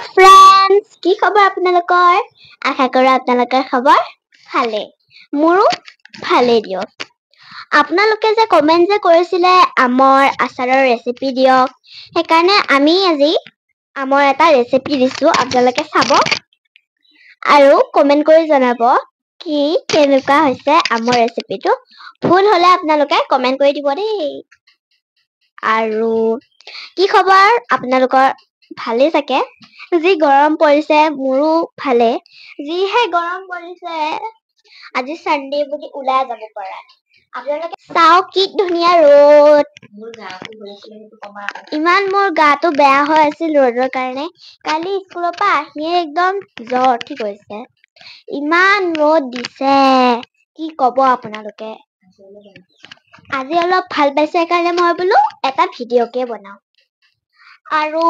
Friends, কি খবৰ আপোনালোকৰ? আশা কৰো আপোনালোকৰ খবৰ ভালে। মোৰো ভালেই দিয়ক। আপোনালোকে যে কমেন্ট যে কৰিছিলে আমৰ আচাৰৰ ৰেচিপি দিয়ক, সেইকাৰণে আমি আজি আমৰ এটা ৰেচিপি দিছো। আপোনালোকে চাব আৰু কমেন্ট কৰি জনাব কি কেনেকুৱা হৈছে আমৰ ৰেচিপিটো। ভুল হলে আপোনালোকে কমেন্ট কৰি দিব দেই। আৰু কি খবৰ আপোনালোকৰ? ভালেই চাগে। যি গৰম পৰিছে মোৰো ভালে। যিহে গৰম পৰিছে আজি সানডে বুলি ওলাই যাব পৰা। আপোনালোকে চাওক কি ধুনীয়া ৰ'দ। ইমান মোৰ গাটো বেয়া হৈ আছিল ৰ'দৰ কাৰণে। কালি স্কুলৰ পৰা আহিয়ে একদম জ্বৰ উঠি গৈছে। ইমান ৰ'দ দিছে কি কব আপোনালোকে। আজি অলপ ভাল পাইছে কাৰণে মই বোলো এটা ভিডিঅ'কে বনাও। আৰু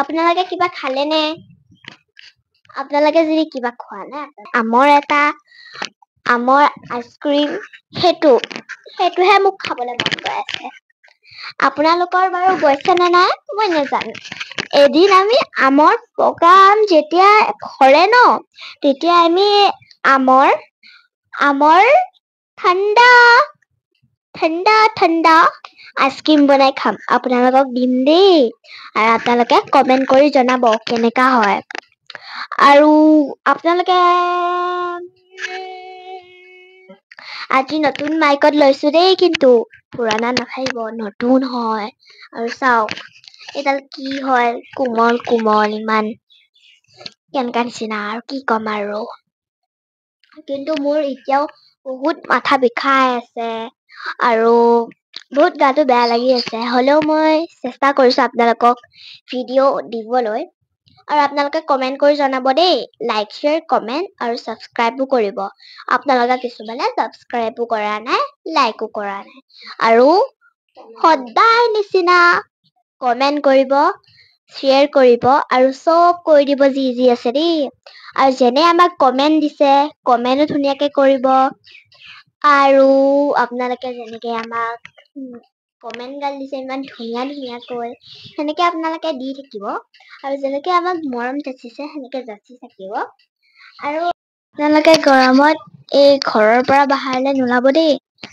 আপোনালোকে কিবা খালে নে? আপোনালোকে যদি কিবা খোৱা নাই, আমৰ আইচক্ৰীম সেইটোহে মোক খাবলৈ মন গৈ আছে। আপোনালোকৰ বাৰু গৈছে নে নাই মই নাজানো। এদিন আমি আমৰ পকা আম যেতিয়া সৰে ন, তেতিয়া আমি আমৰ ঠাণ্ডা আইচক্ৰীম বনাই খাম। আপোনালোকক দিম দেই। আৰু আপোনালোকে কমেন্ট কৰি জনাব কেনেকা হয়। আৰু আপোনালোকে আজি নতুন মাইকত লৈছো দেই, কিন্তু পুৰণা নাখাইব, নতুন হয়। আৰু চাওক এইডাল কি হয়, কোমল কোমল ইমান কেনেকা নিচিনা আৰু কি কম আৰু। কিন্তু মোৰ এতিয়াও বহুত মাথা বিষাই আছে আৰু বহুত গাটো বেয়া লাগি আছে। হলেও মই চেষ্টা কৰিছো আপোনালোকক ভিডিঅ' দিবলৈ। আৰু আপোনালোকে কমেন্ট কৰি জনাব দেই। লাইক, শ্বেয়াৰ, কমেন্ট আৰু ছাবস্ক্ৰাইবো কৰিব। আপোনালোকে কিছুমানে ছাবস্ক্ৰাইবো কৰা নাই, লাইকো কৰা নাই। আৰু সদায় নিচিনা কমেন্ট কৰিব, শ্বেয়াৰ কৰিব আৰু চব কৰি দিব যি আছে দেই। আৰু যেনে আমাক কমেন্ট দিছে, কমেন্টও ধুনীয়াকে কৰিব। আৰু আপোনালোকে যেনেকে আমাক কমেন্ট গাল দিছে ইমান ধুনীয়াকৈ, সেনেকে আপোনালোকে দি থাকিব। আৰু যেনেকে আমাক মৰম যাচিছে সেনেকে যাচি থাকিব। আৰু আপোনালোকে গৰমত এই ঘৰৰ পৰা বাহিৰলৈ নোলাব দেই,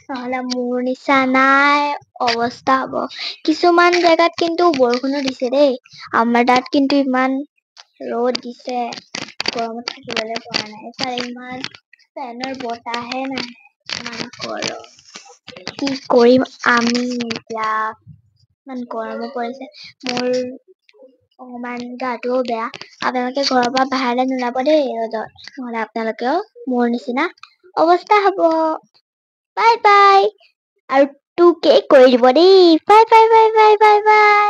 নহলে মোৰ নিচিনাই অৱস্থা হব। কিছুমান জেগাত কিন্তু বৰষুণো দিছে দেই। আমাৰ তাত কিন্তু ইমান ৰ'দ দিছে, গৰমত থাকিবলৈ পৰা নাই। ইমান ফেনৰ বতাহে নাই, ইমান গৰম। কি কৰিম আমি এতিয়া, ইমান গৰমো পৰিছে। মোৰ অকমান গাটোও বেয়া। আপোনালোকে ঘৰৰ পৰা বাহিৰলৈ নোলাব দেই ৰ'দত, নহলে আপোনালোকেও মোৰ নিচিনা অৱস্থা হব। Bye bye. আৰু 2K কৰি দিব দেই। Bye bye bye bye bye bye.